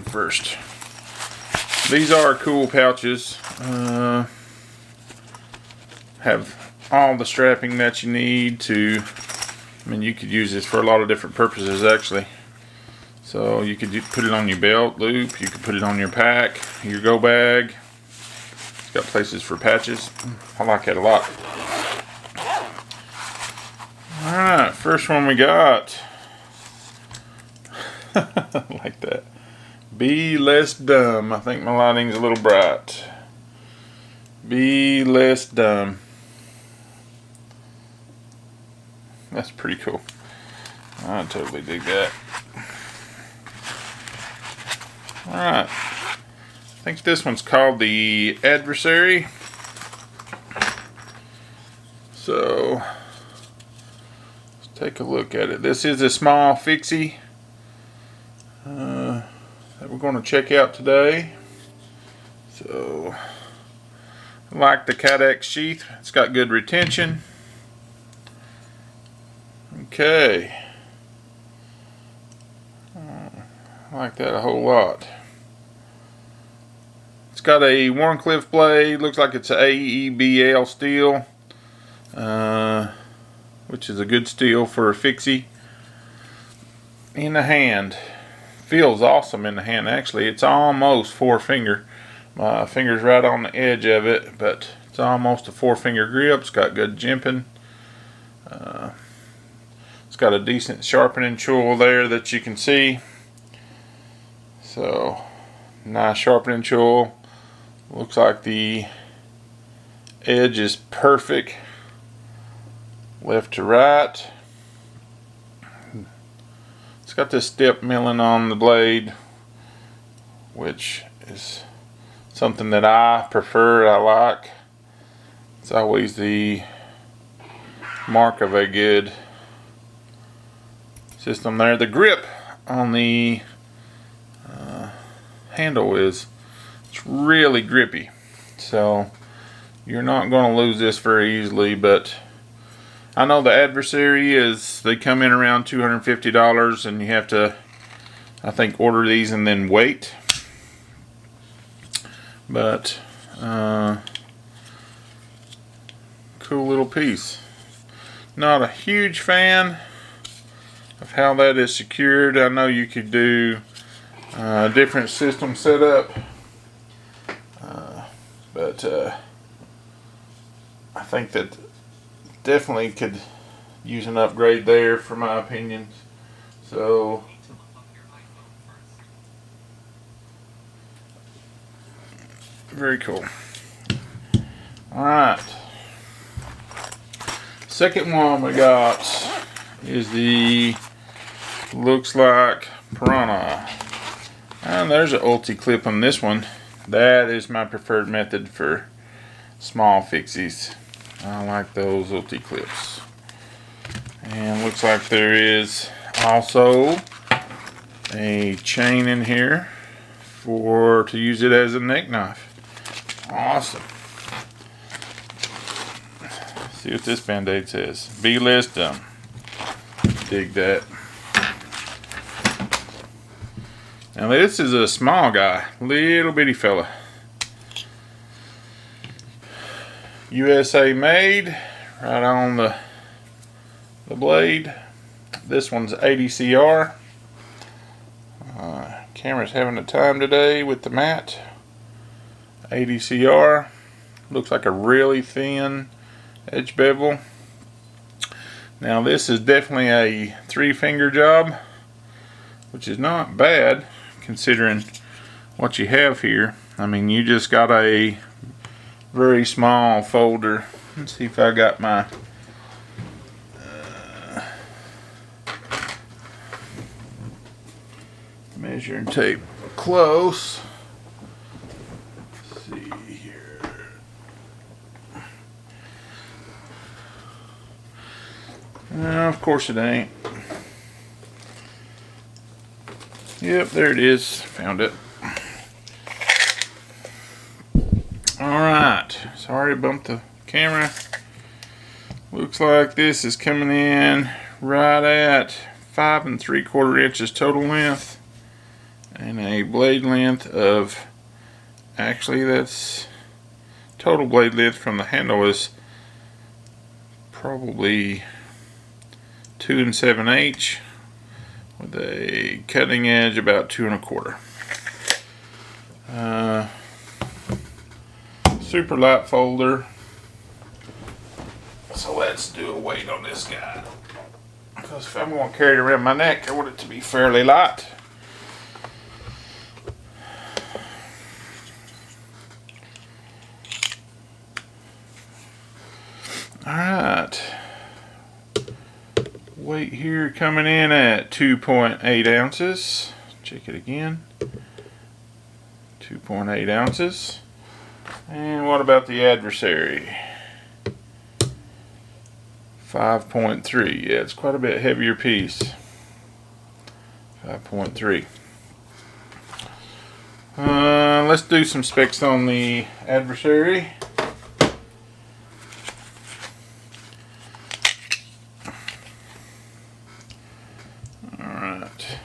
first. These are cool pouches. Have all the strapping that you need to. I mean, you could use this for a lot of different purposes actually. So you could put it on your belt loop, you could put it on your pack, your go bag. It's got places for patches. I like that a lot. Alright, first one we got. Like that. Be less dumb. I think my lighting's a little bright. Be less dumb. That's pretty cool. I totally dig that. Alright. I think this one's called the Adversary. So, let's take a look at it. This is a small fixie that we're going to check out today. So, I like the Kydex sheath. It's got good retention. Okay. I like that a whole lot. It's got a wharncliff blade. Looks like it's a AEBL steel, which is a good steel for a fixie. In the hand, feels awesome in the hand. Actually, it's almost 4-finger. My finger's right on the edge of it, but it's almost a 4-finger grip. It's got good jimping. It's got a decent sharpening tool there that you can see. So, nice sharpening tool. Looks like the edge is perfect, left to right. It's got this step milling on the blade, which is something that I prefer, I like. It's always the mark of a good system there. The grip on the handle it's really grippy, so you're not going to lose this very easily. But I know the Adversary they come in around $250, and you have to, I think, order these and then wait. But cool little piece. Not a huge fan of how that is secured. I know you could do different system setup, but I think that definitely could use an upgrade there, for my opinion. So very cool. Alright, second one we got is the looks like Piranha. And there's an ulti clip on this one. That is my preferred method for small fixies. I like those ulti clips. And looks like there is also a chain in here to use it as a neck knife. Awesome. Let's see what this band-aid says. Be less dumb. Dig that. Now this is a small guy, little bitty fella. USA made, right on the blade. This one's 80 CR. Camera's having a time today with the matte. 80 CR. Looks like a really thin edge bevel. Now this is definitely a 3-finger job, which is not bad considering what you have here. I mean, you just got a very small folder. Let's see if I got my measuring tape close. Let's see here. Of course it ain't. Yep, there it is. Found it. Alright. Sorry I bumped the camera. Looks like this is coming in right at 5 3/4 inches total length. and a blade length of, actually that's total blade length from the handle is probably 2 7/8 with a cutting edge about 2 1/4. Super light folder. So let's do a weight on this guy, because if I'm going to carry it around my neck, I want it to be fairly light. Alright, weight here coming in at 2.8 ounces. Check it again, 2.8 ounces. And what about the Adversary? 5.3. Yeah, it's quite a bit heavier piece. 5.3. Let's do some specs on the Adversary. Alright.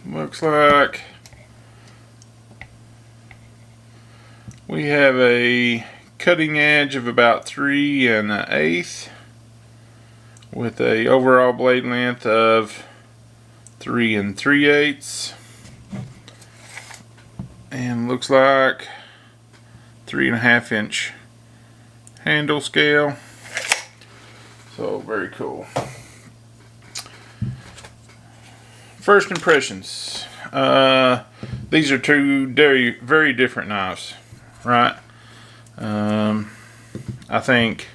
Looks like we have a cutting edge of about 3 1/8 with a overall blade length of 3 3/8, and looks like 3.5 inch handle scale. So very cool. First impressions. These are two very different knives, right? I think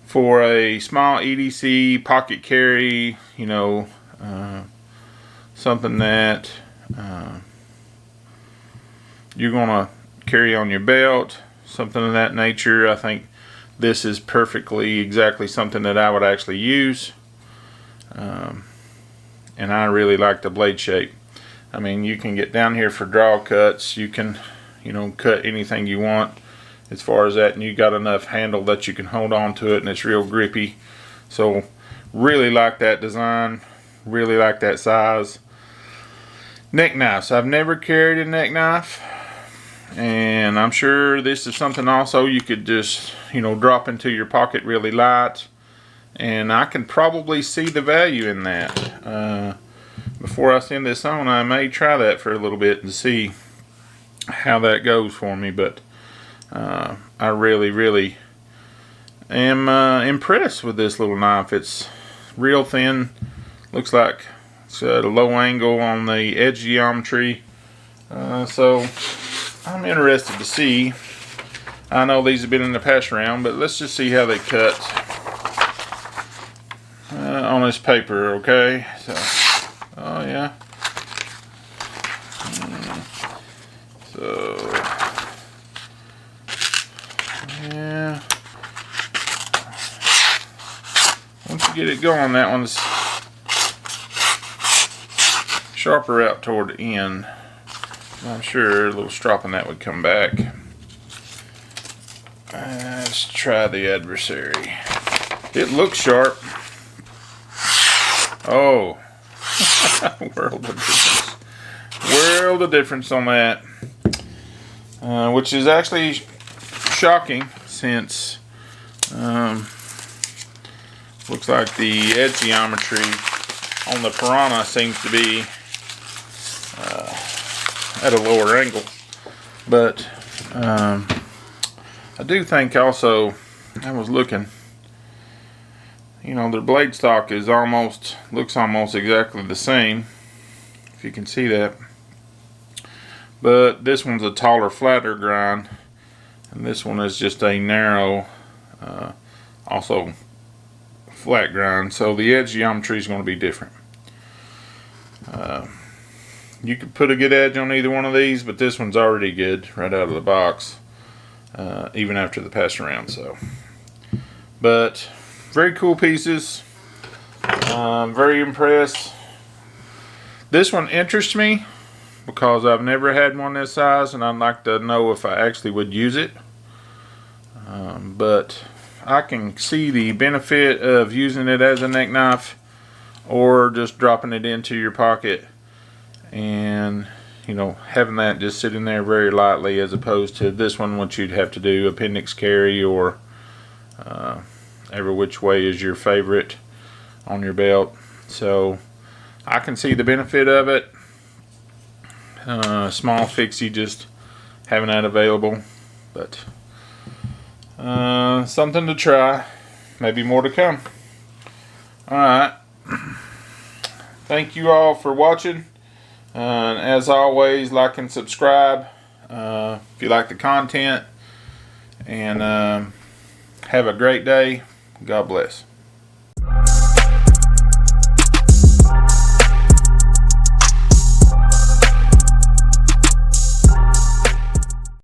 for a small EDC pocket carry, you know, something that you're gonna carry on your belt, something of that nature, I think this is perfectly exactly something that I would actually use. And I really like the blade shape. I mean, you can get down here for draw cuts, you can, you know, cut anything you want as far as that, and you got enough handle that you can hold on to it, and it's real grippy. So really like that design, really like that size. Neck knives, I've never carried a neck knife, and I'm sure this is something also you could just, you know, drop into your pocket really light, and I can probably see the value in that. Before I send this on, I may try that for a little bit and see how that goes for me, but I really am impressed with this little knife. It's real thin, looks like it's at a low angle on the edge geometry, so I'm interested to see. I know these have been in the pass around, but let's just see how they cut on this paper. Okay, so oh yeah, so yeah, once you get it going, that one's sharper out toward the end. I'm sure a little strop on that would come back. Let's try the Adversary. It looks sharp. Oh, world of difference. World of difference on that. Which is actually shocking, since looks like the edge geometry on the Piranha seems to be at a lower angle. But I do think also, I was looking, you know, their blade stock is looks almost exactly the same, if you can see that. But this one's a taller, flatter grind, and this one is just a narrow, also flat grind. So the edge geometry is going to be different. You could put a good edge on either one of these, but this one's already good right out of the box, even after the pass around. So, but very cool pieces. Very impressed. This one interests me because I've never had one this size, and I'd like to know if I actually would use it. But I can see the benefit of using it as a neck knife, or just dropping it into your pocket and, you know, having that just sitting there very lightly, as opposed to this one, which you'd have to do appendix carry or every which way is your favorite on your belt. So I can see the benefit of it. Small fixie, just having that available, but something to try. Maybe more to come. Alright, thank you all for watching, and as always, like and subscribe if you like the content, and have a great day. God bless.